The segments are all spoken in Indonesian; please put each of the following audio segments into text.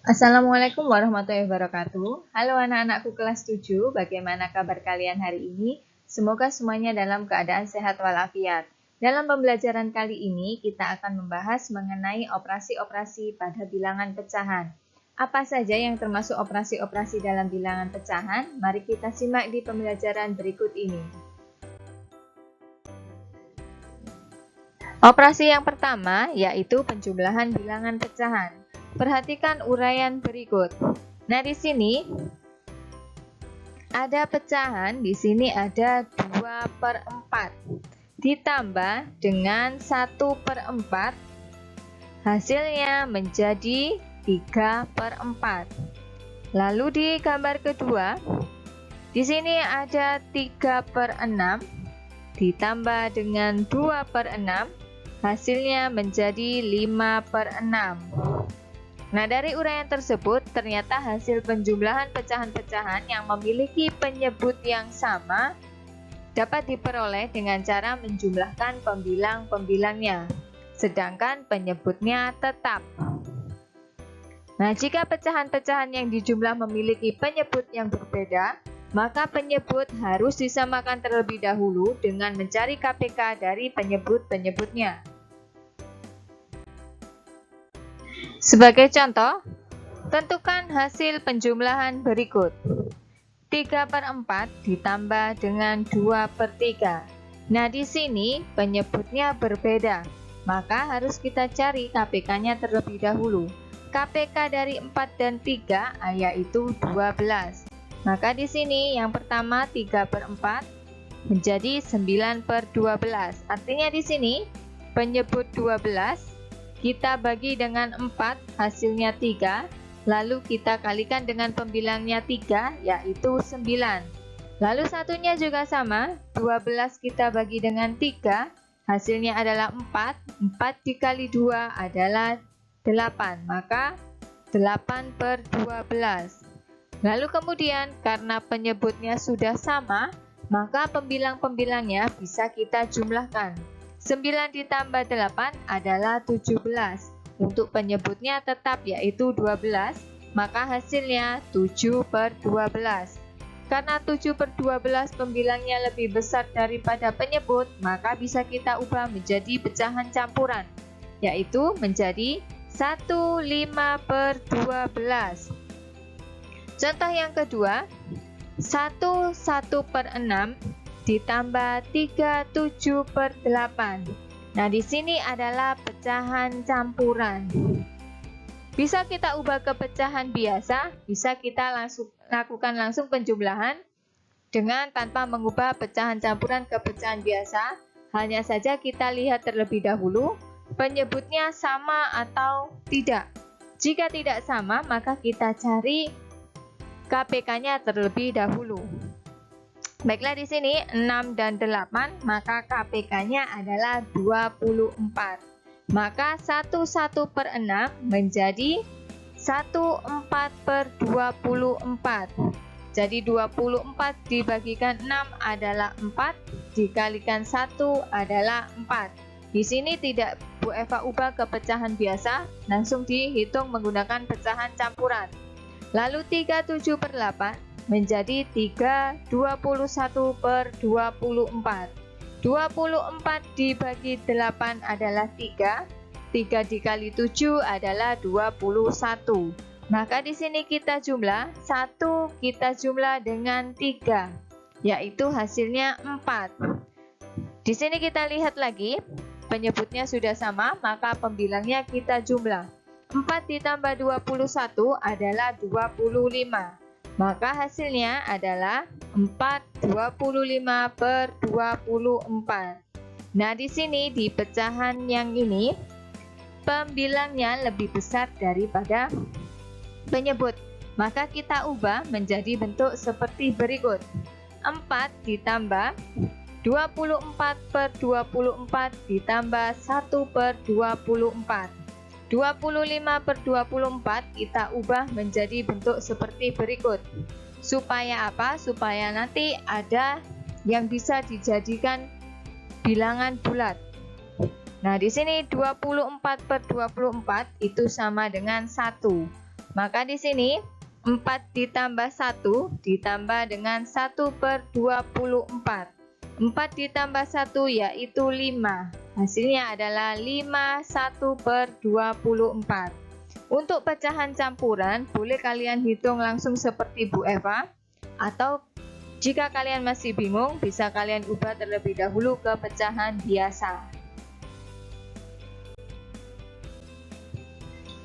Assalamualaikum warahmatullahi wabarakatuh. Halo anak-anakku kelas 7, bagaimana kabar kalian hari ini? Semoga semuanya dalam keadaan sehat walafiat. Dalam pembelajaran kali ini, kita akan membahas mengenai operasi-operasi pada bilangan pecahan. Apa saja yang termasuk operasi-operasi dalam bilangan pecahan? Mari kita simak di pembelajaran berikut ini. Operasi yang pertama yaitu penjumlahan bilangan pecahan. Perhatikan uraian berikut. Nah, di sini ada pecahan, di sini ada 2/4 ditambah dengan 1/4, hasilnya menjadi 3/4. Lalu di gambar kedua, di sini ada 3/6 ditambah dengan 2/6, hasilnya menjadi 5/6. Nah, dari uraian tersebut, ternyata hasil penjumlahan pecahan-pecahan yang memiliki penyebut yang sama dapat diperoleh dengan cara menjumlahkan pembilang-pembilangnya, sedangkan penyebutnya tetap. Nah, jika pecahan-pecahan yang dijumlah memiliki penyebut yang berbeda, maka penyebut harus disamakan terlebih dahulu dengan mencari KPK dari penyebut-penyebutnya. Sebagai contoh, tentukan hasil penjumlahan berikut. 3/4 ditambah dengan 2/3. Nah, di sini penyebutnya berbeda, maka harus kita cari KPK-nya terlebih dahulu. KPK dari 4 dan 3 yaitu 12. Maka di sini yang pertama 3/4 menjadi 9/12. Artinya di sini penyebut 12 kita bagi dengan 4, hasilnya 3, lalu kita kalikan dengan pembilangnya 3, yaitu 9. Lalu satunya juga sama, 12 kita bagi dengan 3, hasilnya adalah 4, 4 dikali 2 adalah 8, maka 8/12. Lalu kemudian, karena penyebutnya sudah sama, maka pembilang-pembilangnya bisa kita jumlahkan. 9 ditambah 8 adalah 17. Untuk penyebutnya tetap yaitu 12, maka hasilnya 7/12. Karena 7/12 pembilangnya lebih besar daripada penyebut, maka bisa kita ubah menjadi pecahan campuran, yaitu menjadi 1/5/12. Contoh yang kedua, 1/6 ditambah 3/7/8. Nah, di sini adalah pecahan campuran. Bisa kita ubah ke pecahan biasa, bisa kita lakukan langsung penjumlahan dengan tanpa mengubah pecahan campuran ke pecahan biasa. Hanya saja kita lihat terlebih dahulu penyebutnya sama atau tidak. Jika tidak sama, maka kita cari KPK-nya terlebih dahulu. Baiklah, di sini 6 dan 8, maka KPK-nya adalah 24. Maka 1/6 menjadi 1/4/24. Jadi 24 dibagikan 6 adalah 4, dikalikan 1 adalah 4. Di sini tidak Bu Eva ubah ke pecahan biasa, langsung dihitung menggunakan pecahan campuran. Lalu 3/7/8 menjadi 3/21/24. 24 dibagi 8 adalah 3. 3 dikali 7 adalah 21. Maka di sini kita jumlah 1, kita jumlah dengan 3, yaitu hasilnya 4. Di sini kita lihat lagi, penyebutnya sudah sama, maka pembilangnya kita jumlah. 4 ditambah 21 adalah 25. Maka hasilnya adalah 4/25/24. Nah, di sini di pecahan yang ini pembilangnya lebih besar daripada penyebut. Maka kita ubah menjadi bentuk seperti berikut. 4 ditambah 24/24 ditambah 1/24. 25/24 kita ubah menjadi bentuk seperti berikut. Supaya apa? Supaya nanti ada yang bisa dijadikan bilangan bulat. Nah, di sini 24/24 itu sama dengan 1. Maka di sini 4 ditambah 1 ditambah dengan 1/24. 4 ditambah 1 yaitu 5. Hasilnya adalah 5 1/24. Untuk pecahan campuran, boleh kalian hitung langsung seperti Bu Eva, atau jika kalian masih bingung, bisa kalian ubah terlebih dahulu ke pecahan biasa.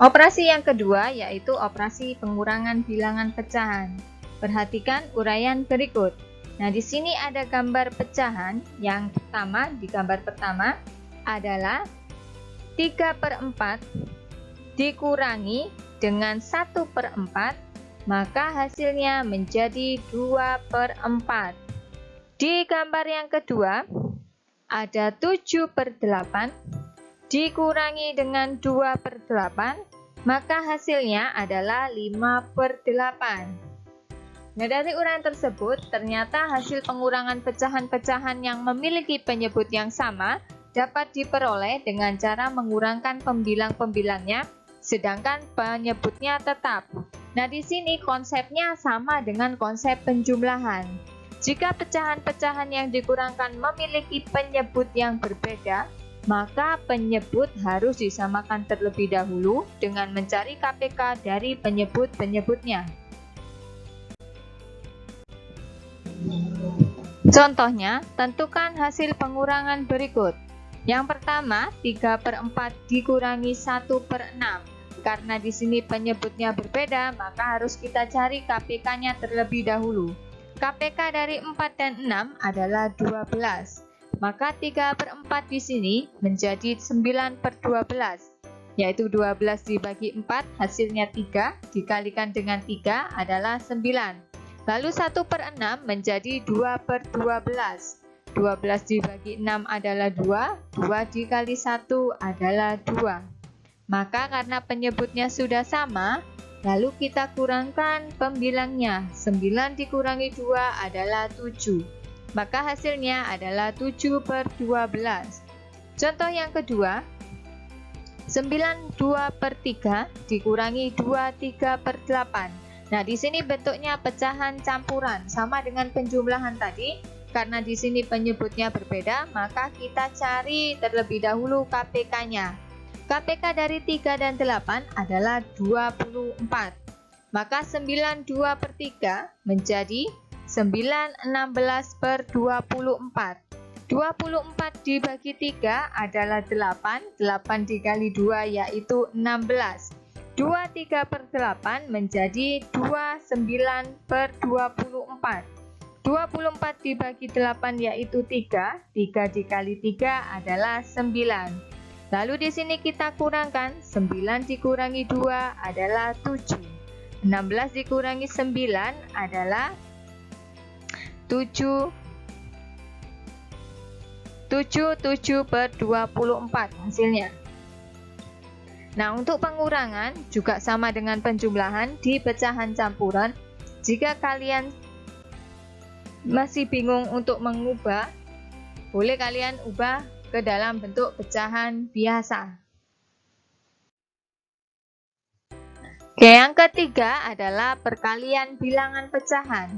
Operasi yang kedua yaitu operasi pengurangan bilangan pecahan. Perhatikan uraian berikut. Nah, di sini ada gambar pecahan. Yang pertama, di gambar pertama adalah 3/4 dikurangi dengan 1/4, maka hasilnya menjadi 2/4. Di gambar yang kedua ada 7/8 dikurangi dengan 2/8, maka hasilnya adalah 5/8. Nah, dari uraian tersebut, ternyata hasil pengurangan pecahan-pecahan yang memiliki penyebut yang sama dapat diperoleh dengan cara mengurangkan pembilang-pembilangnya, sedangkan penyebutnya tetap. Nah, di sini konsepnya sama dengan konsep penjumlahan. Jika pecahan-pecahan yang dikurangkan memiliki penyebut yang berbeda, maka penyebut harus disamakan terlebih dahulu dengan mencari KPK dari penyebut-penyebutnya. Contohnya, tentukan hasil pengurangan berikut. Yang pertama, 3/4 dikurangi 1/6. Karena di sini penyebutnya berbeda, maka harus kita cari KPK-nya terlebih dahulu. KPK dari 4 dan 6 adalah 12. Maka 3/4 di sini menjadi 9/12, yaitu 12 dibagi 4 hasilnya 3, dikalikan dengan 3 adalah 9. Lalu 1/6 menjadi 2/12. 12 dibagi 6 adalah 2, 2 dikali 1 adalah 2. Maka karena penyebutnya sudah sama, lalu kita kurangkan pembilangnya. 9 dikurangi 2 adalah 7. Maka hasilnya adalah 7/12. Contoh yang kedua, 9 2/3 dikurangi 2 3/8. Nah, di sini bentuknya pecahan campuran, sama dengan penjumlahan tadi. Karena di sini penyebutnya berbeda, maka kita cari terlebih dahulu KPK-nya. KPK dari 3 dan 8 adalah 24. Maka 9 2/3 menjadi 9 16/24. 24 dibagi 3 adalah 8. 8 dikali 2 yaitu 16. 2 3/8 menjadi 29/24. 24 dibagi 8 yaitu 3. 3 dikali 3 adalah 9. Lalu di sini kita kurangkan, 9 dikurangi 2 adalah 7. 16 dikurangi 9 adalah 7/24 hasilnya. Nah, untuk pengurangan juga sama dengan penjumlahan di pecahan campuran. Jika kalian masih bingung untuk mengubah, boleh kalian ubah ke dalam bentuk pecahan biasa. Oke, yang ketiga adalah perkalian bilangan pecahan.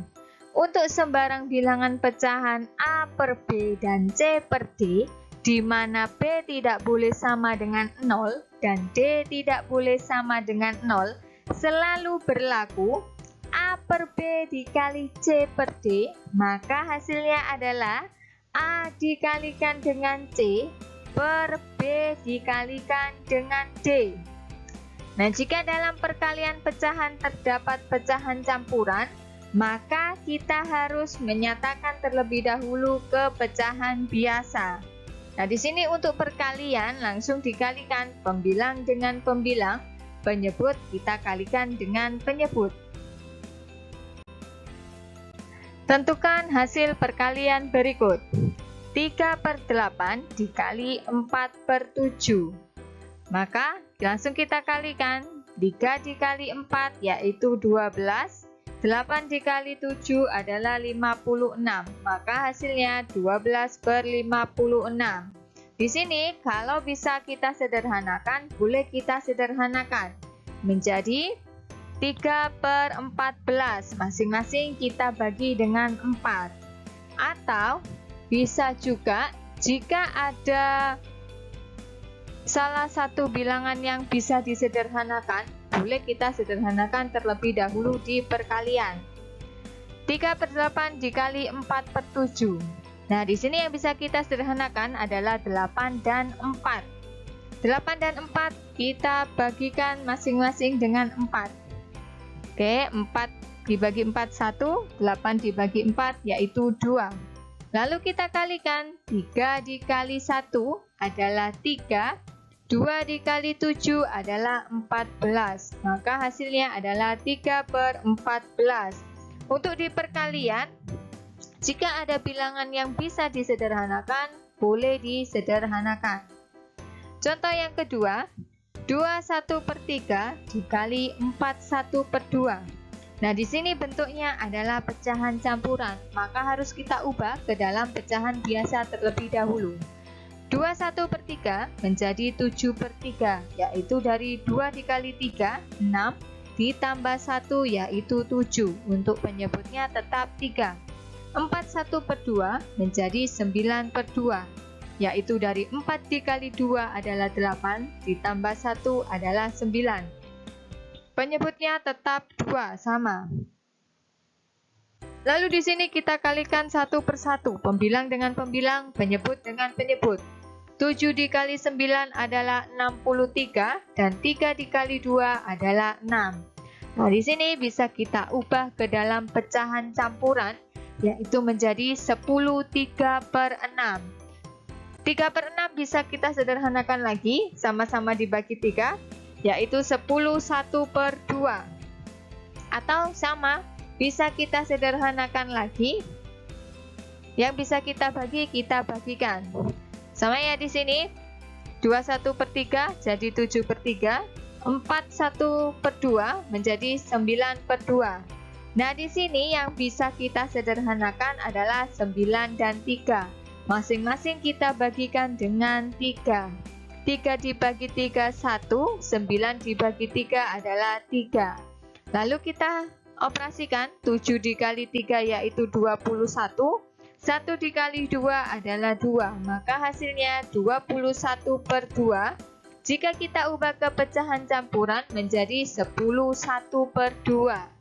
Untuk sembarang bilangan pecahan A per B dan C per D, di mana B tidak boleh sama dengan 0 dan D tidak boleh sama dengan 0, selalu berlaku A per B dikali C per D, maka hasilnya adalah A dikalikan dengan C per B dikalikan dengan D. Nah, jika dalam perkalian pecahan terdapat pecahan campuran, maka kita harus menyatakan terlebih dahulu ke pecahan biasa. Nah, di sini untuk perkalian langsung dikalikan pembilang dengan pembilang, penyebut kita kalikan dengan penyebut. Tentukan hasil perkalian berikut. 3/8 dikali 4/7. Maka langsung kita kalikan. 3 dikali 4 yaitu 12. 8 dikali 7 adalah 56. Maka hasilnya 12/56. Di sini kalau bisa kita sederhanakan, boleh kita sederhanakan menjadi 3/14, masing-masing kita bagi dengan 4. Atau bisa juga jika ada salah satu bilangan yang bisa disederhanakan, boleh kita sederhanakan terlebih dahulu di perkalian. 3/8 dikali 4/7. Nah, di sini yang bisa kita sederhanakan adalah 8 dan 4. 8 dan 4 kita bagikan masing-masing dengan 4. Oke, 4 dibagi 4 1, 8 dibagi 4 yaitu 2. Lalu kita kalikan, 3 dikali 1 adalah 3, 2 dikali 7 adalah 14. Maka hasilnya adalah 3/14. Untuk di perkalian, jika ada bilangan yang bisa disederhanakan, boleh disederhanakan. Contoh yang kedua, 21/3 dikali 41/2. Nah, di sini bentuknya adalah pecahan campuran, maka harus kita ubah ke dalam pecahan biasa terlebih dahulu. 21/3 menjadi 7/3, yaitu dari 2 dikali 3, 6, ditambah 1 yaitu 7. Untuk penyebutnya tetap 3. 41/2 menjadi 9/2, yaitu dari 4 dikali 2 adalah 8, ditambah 1 adalah 9. Penyebutnya tetap 2, sama. Lalu di sini kita kalikan satu per satu, pembilang dengan pembilang, penyebut dengan penyebut. 7 dikali 9 adalah 63 dan 3 dikali 2 adalah 6. Nah, di sini bisa kita ubah ke dalam pecahan campuran, yaitu menjadi 10 3/6. 3/6 bisa kita sederhanakan lagi, sama-sama dibagi 3, yaitu 10 1/2. Atau sama, bisa kita sederhanakan lagi, yang bisa kita bagi, kita bagikan. Sama ya di sini, 21/3 jadi 7/3, 4 1/2 menjadi 9/2. Nah, di sini yang bisa kita sederhanakan adalah 9 dan 3. Masing-masing kita bagikan dengan 3. 3 dibagi 3 1, 9 dibagi 3 adalah 3. Lalu kita operasikan, 7 dikali 3 yaitu 21, 1 dikali 2 adalah 2, maka hasilnya 21/2. Jika kita ubah ke pecahan campuran menjadi 10 1/2.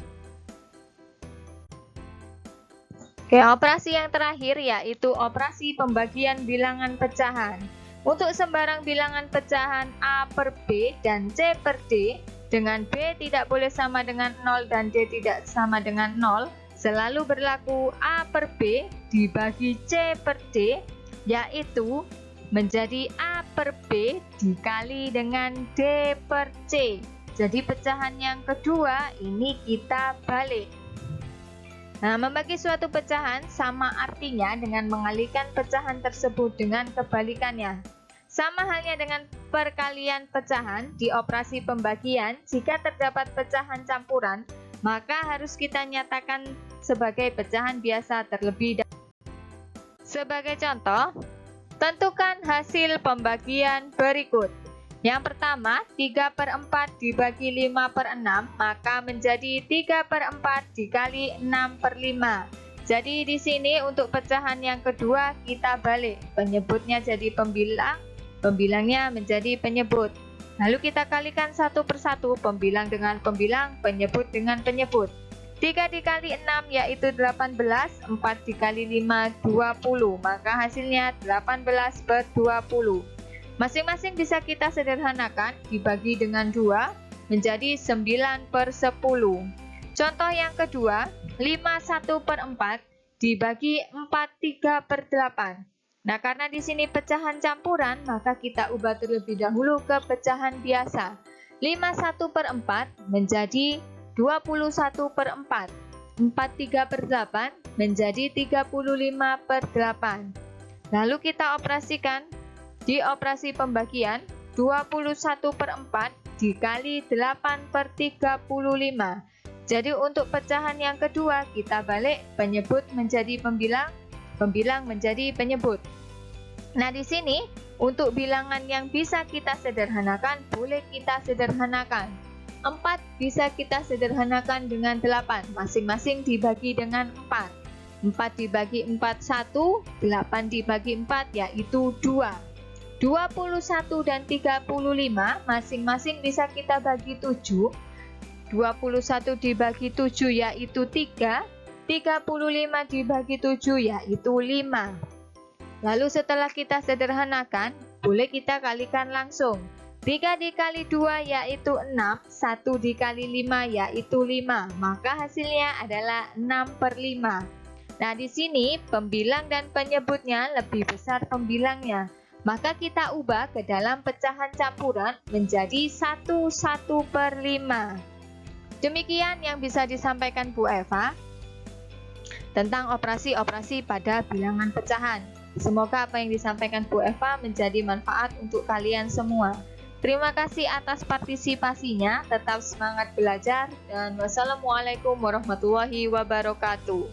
Oke, operasi yang terakhir yaitu operasi pembagian bilangan pecahan. Untuk sembarang bilangan pecahan A per B dan C per D, dengan B tidak boleh sama dengan 0 dan D tidak sama dengan 0, selalu berlaku A per B dibagi C per D, yaitu menjadi A per B dikali dengan D per C. Jadi pecahan yang kedua ini kita balik. Nah, membagi suatu pecahan sama artinya dengan mengalihkan pecahan tersebut dengan kebalikannya. Sama halnya dengan perkalian pecahan di operasi pembagian, jika terdapat pecahan campuran, maka harus kita nyatakan sebagai pecahan biasa terlebih dahulu. Sebagai contoh, tentukan hasil pembagian berikut. Yang pertama, 3/4 dibagi 5/6, maka menjadi 3/4 dikali 6/5. Jadi di sini untuk pecahan yang kedua kita balik, penyebutnya jadi pembilang, pembilangnya menjadi penyebut. Lalu kita kalikan satu persatu, pembilang dengan pembilang, penyebut dengan penyebut. 3 dikali 6 yaitu 18, 4 dikali 5 20, maka hasilnya 18/20. Masing-masing bisa kita sederhanakan, dibagi dengan 2 menjadi 9/10. Contoh yang kedua, 5 1/4 dibagi 4 3/8. Nah, karena di sini pecahan campuran, maka kita ubah terlebih dahulu ke pecahan biasa. 5 1/4 menjadi 21/4. 4 3/8 menjadi 35/8. Lalu kita operasikan. Di operasi pembagian, 21/4 dikali 8/35. Jadi untuk pecahan yang kedua kita balik, penyebut menjadi pembilang, pembilang menjadi penyebut. Nah, di sini untuk bilangan yang bisa kita sederhanakan, boleh kita sederhanakan. 4 bisa kita sederhanakan dengan 8, masing-masing dibagi dengan 4. 4 dibagi 4 1, 8 dibagi 4 yaitu 2. 21 dan 35 masing-masing bisa kita bagi 7. 21 dibagi 7 yaitu 3. 35 dibagi 7 yaitu 5. Lalu setelah kita sederhanakan, boleh kita kalikan langsung. 3 dikali 2 yaitu 6, 1 dikali 5 yaitu 5, maka hasilnya adalah 6/5. Nah, di sini pembilang dan penyebutnya lebih besar pembilangnya, maka kita ubah ke dalam pecahan campuran menjadi 1/5. Demikian yang bisa disampaikan Bu Eva tentang operasi-operasi pada bilangan pecahan. Semoga apa yang disampaikan Bu Eva menjadi manfaat untuk kalian semua. Terima kasih atas partisipasinya, tetap semangat belajar, dan wassalamualaikum warahmatullahi wabarakatuh.